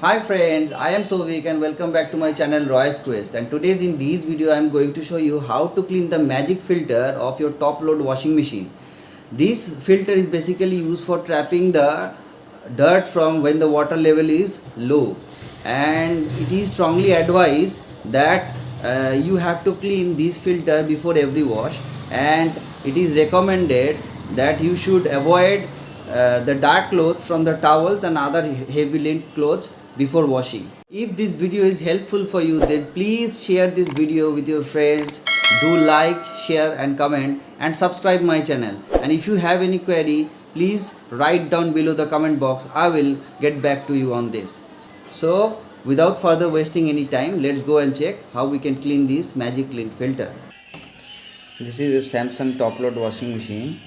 Hi friends, I am Sovik and welcome back to my channel Roy's Quest, and today's in this video I am going to show you how to clean the magic filter of your top load washing machine. This filter is basically used for trapping the dirt from when the water level is low, and it is strongly advised that you have to clean this filter before every wash, and it is recommended that you should avoid the dark clothes from the towels and other heavy lint clothes before washing. If this video is helpful for you, then please share this video with your friends. Do like, share and comment and subscribe my channel. And if you have any query, please write down below the comment box. I will get back to you on this. So without further wasting any time, let's go and check how we can clean this magic lint filter. This is a Samsung top load washing machine,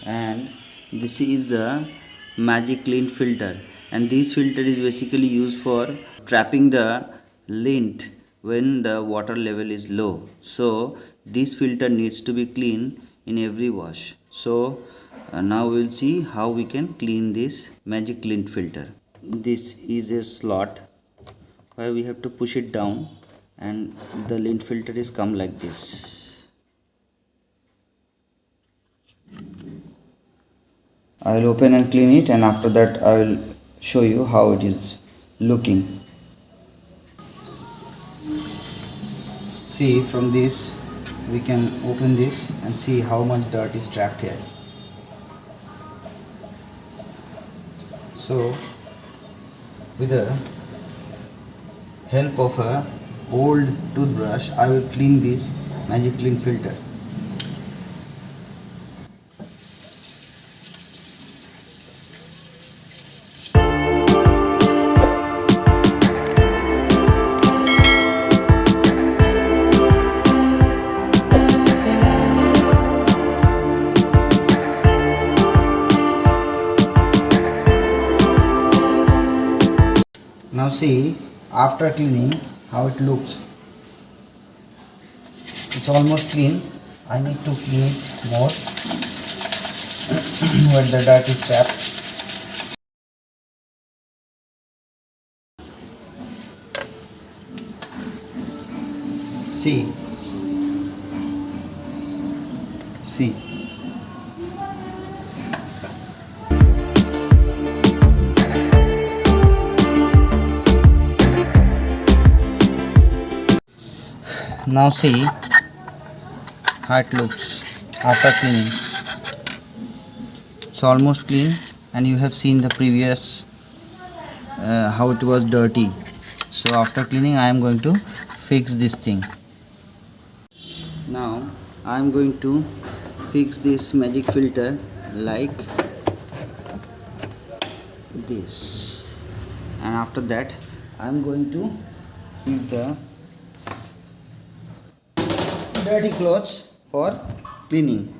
and this is the magic lint filter, and this filter is basically used for trapping the lint when the water level is low. So this filter needs to be cleaned in every wash. So now we will see how we can clean this magic lint filter. This is a slot where we have to push it down, and the lint filter is come like this. I will open and clean it, and after that I will show you how it is looking. See, from this we can open this and see how much dirt is trapped here. So with the help of a old toothbrush, I will clean this magic clean filter. Now see, after cleaning, how it looks. It's almost clean. I need to clean it more where the dirt is trapped. See. Now see how it looks after cleaning. It's almost clean, and you have seen the previous how it was dirty. So after cleaning I am going to fix this thing. Now I am going to fix this magic filter like this, and after that I am going to leave the dirty clothes for cleaning.